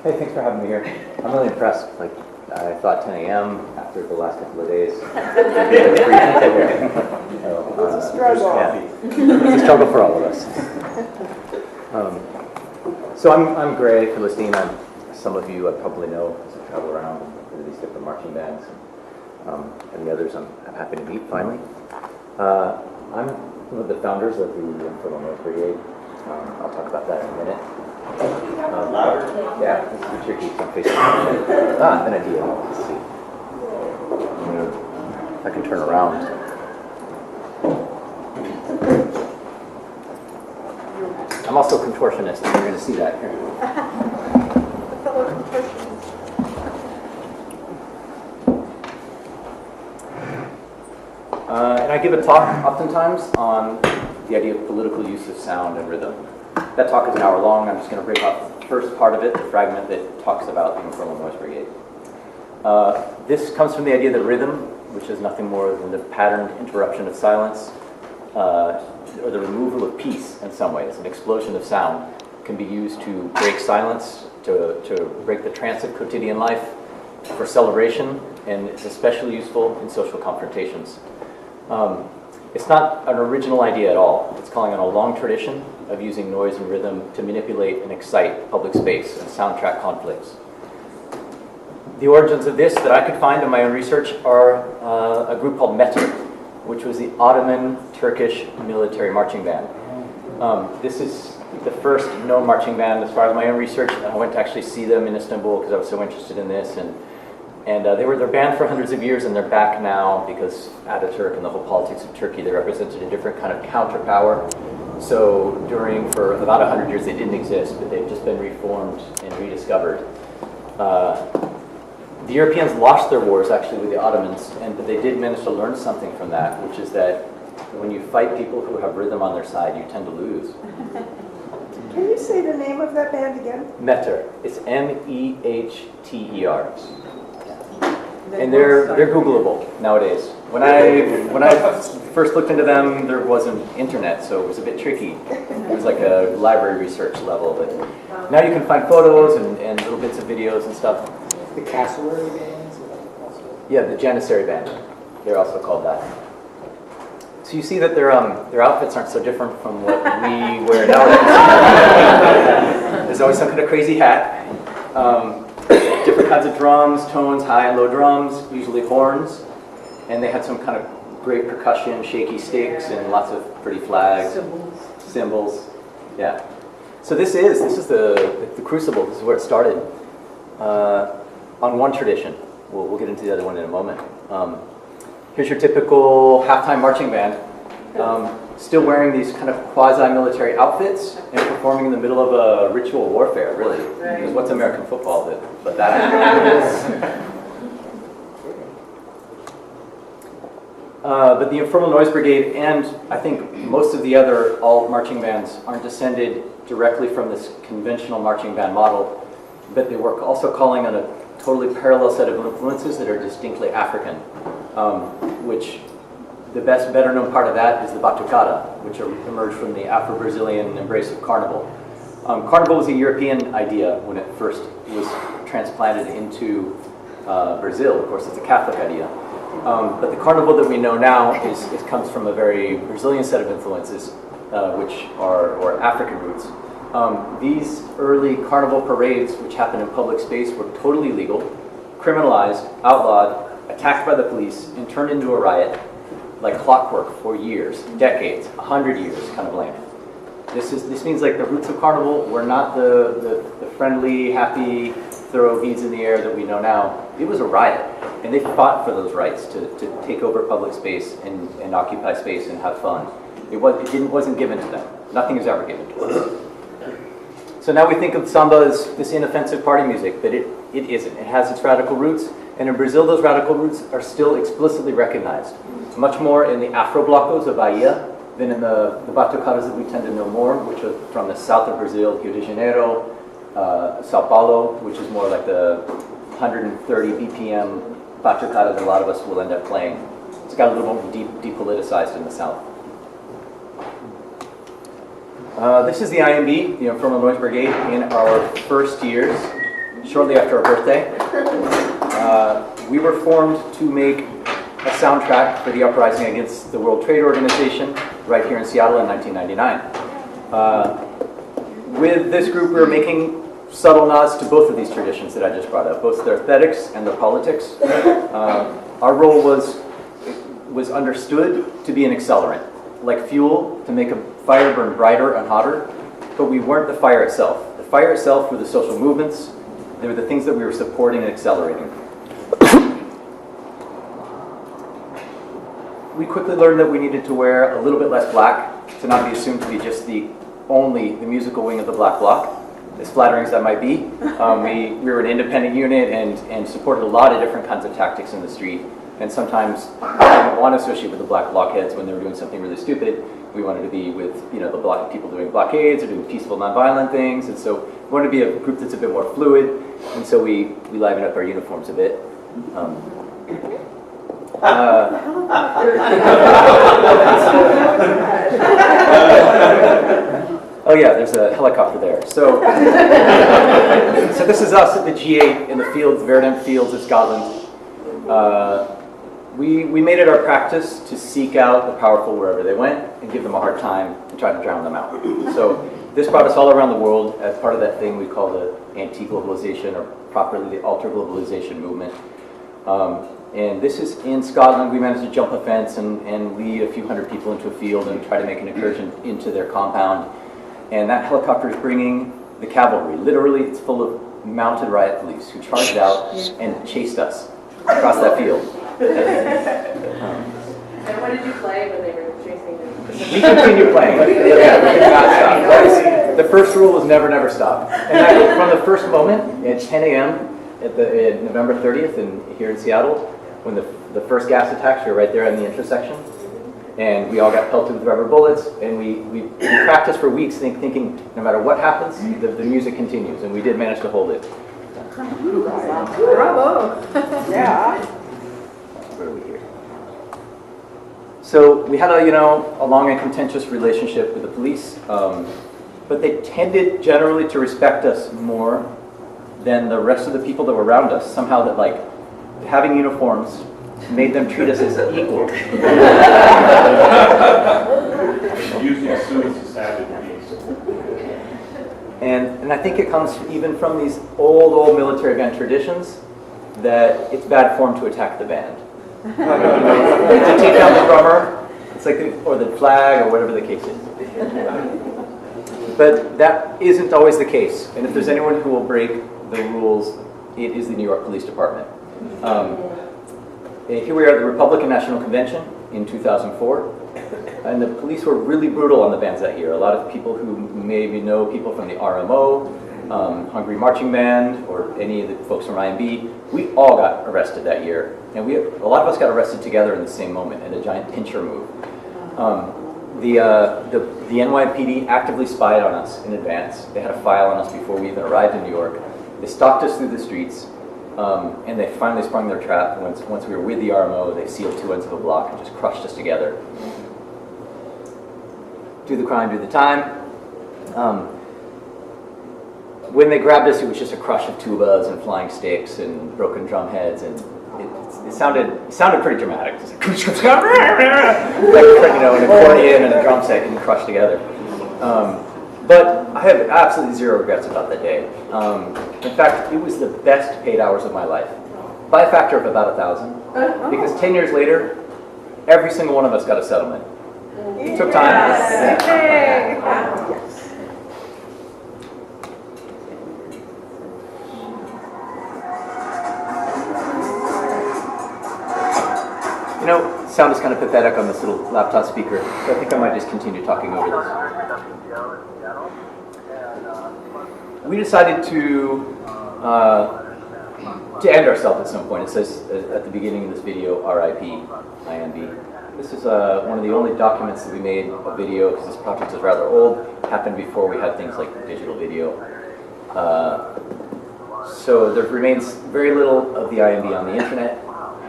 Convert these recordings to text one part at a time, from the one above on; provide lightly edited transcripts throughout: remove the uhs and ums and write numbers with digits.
Hey, thanks for having me here. I'm really impressed. Like, I thought 10 a.m. after the last couple of days. It's a struggle. Yeah. It's a struggle for all of us. So I'm Gray, Filastine. Some of you I probably know as I travel around to these different marching bands. And the others I'm happy to meet finally. I'm one of the founders of the Infernal Noise Brigade. I'll talk about that in a minute. Yeah, this is tricky. It's on Facebook. An idea. Let's see. If I can turn around. I'm also a contortionist, and you're going to see that here. And I give a talk oftentimes on the idea of political use of sound and rhythm. That talk is an hour long. I'm just going to break off the first part of it, the fragment that talks about the Infernal Noise Brigade. This comes from the idea that rhythm, which is nothing more than the patterned interruption of silence, or the removal of peace in some ways, an explosion of sound, can be used to break silence, to break the trance of quotidian life, for celebration, and it's especially useful in social confrontations. It's not an original idea at all. It's calling on a long tradition of using noise and rhythm to manipulate and excite public space and soundtrack conflicts. The origins of this that I could find in my own research are a group called Meter, which was the Ottoman Turkish military marching band. This is the first known marching band as far as my own research. I went to actually see them in Istanbul because I was so interested in this. And they're banned for hundreds of years, and they're back now because Ataturk and the whole politics of Turkey, they represented a different kind of counterpower. So for about 100 years they didn't exist, but they've just been reformed and rediscovered. The Europeans lost their wars actually with the Ottomans, but they did manage to learn something from that, which is that when you fight people who have rhythm on their side, you tend to lose. Can you say the name of that band again? Meter. It's Mehter. And they're Googleable nowadays. When I first looked into them, there wasn't internet, so it was a bit tricky. It was like a library research level, but now you can find photos and little bits of videos and stuff. The cassowary bands? Yeah, the Janissary band. They're also called that. So you see that their outfits aren't so different from what we wear nowadays. There's always some kind of crazy hat. Different kinds of drums, tones, high and low drums, usually horns, and they had some kind of great percussion, shaky sticks, and lots of pretty flags, cymbals. Yeah. So this is the crucible. This is where it started. On one tradition, we'll get into the other one in a moment. Here's your typical halftime marching band, still wearing these kind of quasi-military outfits and performing in the middle of a ritual warfare, really. Right. Because what's American football but that? But the Infernal Noise Brigade and I think most of the other alt marching bands aren't descended directly from this conventional marching band model, but they were also calling on a totally parallel set of influences that are distinctly African, which the better known part of that is the batucada, which emerged from the Afro-Brazilian embrace of carnival. Carnival was a European idea when it first was transplanted into Brazil. Of course, it's a Catholic idea. But the carnival that we know now comes from a very Brazilian set of influences, which are African roots. These early carnival parades, which happened in public space, were totally legal, criminalized, outlawed, attacked by the police, and turned into a riot like clockwork for years, decades, 100 years kind of length. This means like the roots of carnival were not the friendly, happy, throw beads in the air that we know now. It was a riot, and they fought for those rights to take over public space and occupy space and have fun. It wasn't given to them. Nothing is ever given to us. So now we think of samba as this inoffensive party music, but it isn't. It has its radical roots, and in Brazil those radical roots are still explicitly recognized. Much more in the Afro blocos of Bahia than in the batucadas that we tend to know more, which are from the south of Brazil, Rio de Janeiro, Sao Paulo, which is more like the 130 BPM batucada that a lot of us will end up playing. It's got a little more depoliticized in the south. This is the INB, the Infernal Noise Brigade, in our first years. shortly after our birthday. We were formed to make a soundtrack for the uprising against the World Trade Organization right here in Seattle in 1999. With this group, we were making subtle nods to both of these traditions that I just brought up, both the aesthetics and the politics. Our role was understood to be an accelerant, like fuel to make a fire burn brighter and hotter, but we weren't the fire itself. The fire itself were the social movements. They were the things that we were supporting and accelerating. We quickly learned that we needed to wear a little bit less black to not be assumed to be just the musical wing of the black bloc, as flattering as that might be. We were an independent unit and supported a lot of different kinds of tactics in the street. And sometimes we didn't want to associate with the black blockheads when they were doing something really stupid. We wanted to be with the black people doing blockades or doing peaceful, nonviolent things. And so we wanted to be a group that's a bit more fluid. And so we liven up our uniforms a bit. Oh yeah, there's a helicopter there. So this is us at the G8 in the fields, Verdant Fields of Scotland. We made it our practice to seek out the powerful wherever they went and give them a hard time and try to drown them out. So this brought us all around the world as part of that thing we call the anti-globalization, or properly the alter-globalization movement. And this is in Scotland. We managed to jump a fence and lead a few hundred people into a field and try to make an incursion into their compound. And that helicopter is bringing the cavalry. Literally, it's full of mounted riot police who charged out and chased us across that field. And what did you play when they were chasing you? We continued playing. We did not stop. The first rule was never, never stop. And from the first moment at 10 a.m. at November 30th here in Seattle, when the first gas attacks were right there in the intersection, and we all got pelted with rubber bullets, and we practiced for weeks thinking no matter what happens, the music continues, and we did manage to hold it. Bravo! Yeah. Where are we here? So we had a long and contentious relationship with the police, but they tended generally to respect us more than the rest of the people that were around us. Somehow that having uniforms made them treat us as equal. Using suits as savage beasts. And I think it comes even from these old military band traditions that it's bad form to attack the band. To take down the drummer, it's like or the flag or whatever the case is. But that isn't always the case. And if there's anyone who will break the rules, it is the New York Police Department. Here we are at the Republican National Convention in 2004, and the police were really brutal on the bands that year. A lot of people who maybe know people from the RMO, Hungry Marching Band, or any of the folks from INB, we all got arrested that year. And a lot of us got arrested together in the same moment in a giant pincher move. The NYPD actively spied on us in advance. They had a file on us before we even arrived in New York. They stalked us through the streets, and they finally sprung their trap. Once we were with the RMO, they sealed two ends of a block and just crushed us together. Do the crime, do the time. When they grabbed us, it was just a crush of tubas and flying sticks and broken drum heads, and it sounded pretty dramatic. Just like, an accordion and a drum set getting crushed together. But I have absolutely zero regrets about that day. In fact, it was the best paid hours of my life, by a factor of about 1,000. Because 10 years later, every single one of us got a settlement. It took time. Sound is kind of pathetic on this little laptop speaker, so I think I might just continue talking over this. We decided to end ourselves at some point. It says at the beginning of this video, RIP, INB. This is one of the only documents that we made a video, because this project is rather old. It happened before we had things like digital video. So there remains very little of the INB on the internet.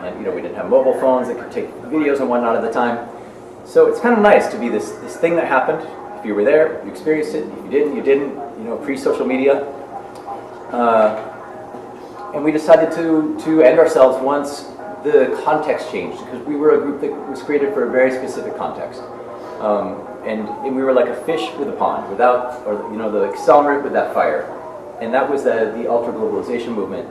And we didn't have mobile phones that could take videos and whatnot at the time. So it's kind of nice to be this thing that happened. If you were there, you experienced it. If you didn't, you didn't. Pre-social media. And we decided to end ourselves once the context changed, because we were a group that was created for a very specific context. And we were like a fish with a pond, without, or you know, the accelerant with that fire. And that was the ultra-globalization movement.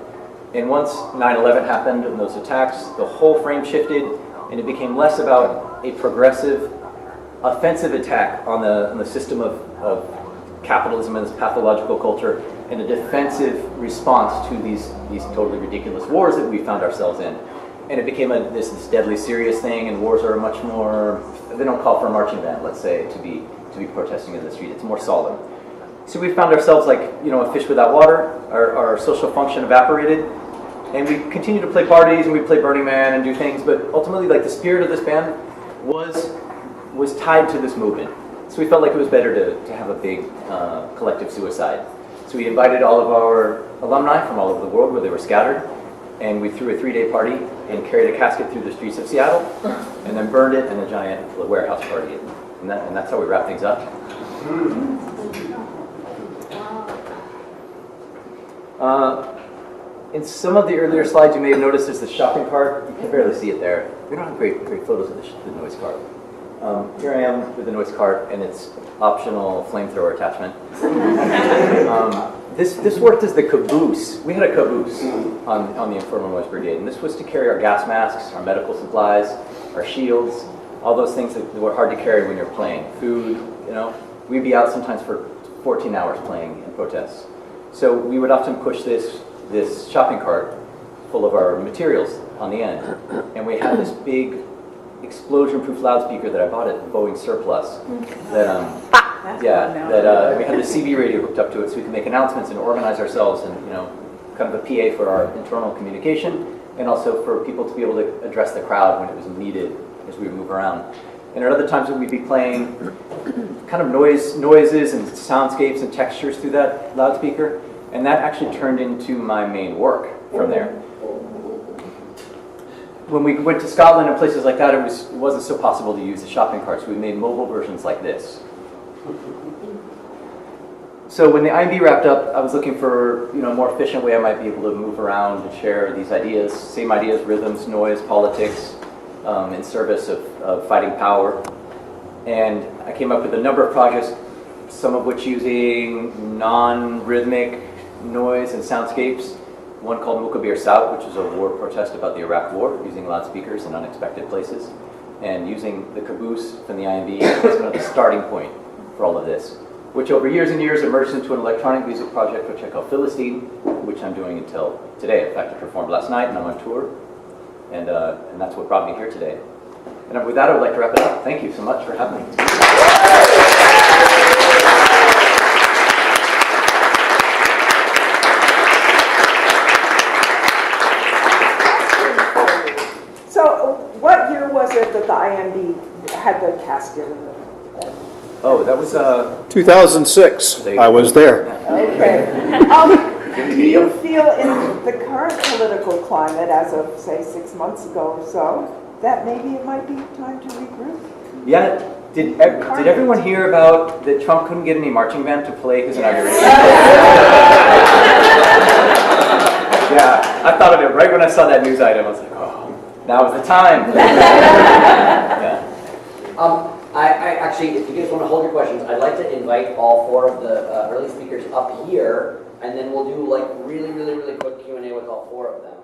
And once 9/11 happened and those attacks, the whole frame shifted, and it became less about a progressive, offensive attack on the system of capitalism and this pathological culture, and a defensive response to these totally ridiculous wars that we found ourselves in. And it became this deadly serious thing, and wars are much more, they don't call for a marching band, let's say, to be protesting in the street. It's more solemn. So we found ourselves like, you know, a fish without water. Our social function evaporated, and we continued to play parties, and we play Burning Man and do things, but ultimately, like, the spirit of this band was tied to this movement. So we felt like it was better to have a big collective suicide. So we invited all of our alumni from all over the world where they were scattered, and we threw a 3-day party and carried a casket through the streets of Seattle, and then burned it in a giant warehouse party. And that's how we wrap things up. In some of the earlier slides, you may have noticed there's the shopping cart. You can barely see it there. We don't have great photos of the noise cart. Here I am with the noise cart and its optional flamethrower attachment. This worked as the caboose. We had a caboose on the Infernal Noise Brigade, and this was to carry our gas masks, our medical supplies, our shields, all those things that were hard to carry when you're playing. Food, you know. We'd be out sometimes for 14 hours playing in protests. So we would often push this shopping cart full of our materials on the end, and we had this big explosion-proof loudspeaker that I bought at Boeing Surplus. That we had the CB radio hooked up to it, so we could make announcements and organize ourselves, and you know, kind of a PA for our internal communication, and also for people to be able to address the crowd when it was needed as we would move around. And at other times we'd be playing kind of noises and soundscapes and textures through that loudspeaker, and that actually turned into my main work from there. When we went to Scotland and places like that, it wasn't so possible to use the shopping carts. We made mobile versions like this. So when the INB wrapped up, I was looking for a more efficient way I might be able to move around and share these ideas, same ideas, rhythms, noise, politics, in service of fighting power. And I came up with a number of projects, some of which using non-rhythmic noise and soundscapes. One called Mukabir Saut, which is a war protest about the Iraq War, using loudspeakers in unexpected places, and using the caboose from the INB as kind of the starting point for all of this, which over years and years emerged into an electronic music project which I call Filastine, which I'm doing until today. In fact, I performed last night and I'm on tour, and that's what brought me here today. And with that, I would like to wrap it up. Thank you so much for having me. What year was it that the INB had the casket in the... Oh, that was 2006. I was there. Okay. Do you feel in the current political climate, as of, say, 6 months ago or so, that maybe it might be time to regroup? Yeah. Did everyone hear about that Trump couldn't get any marching band to play his inauguration? Yeah, I thought of it right when I saw that news item. I was like, oh. Now is the time. Yeah. I actually, if you guys want to hold your questions, I'd like to invite all 4 of the early speakers up here, and then we'll do like really quick Q&A with all 4 of them.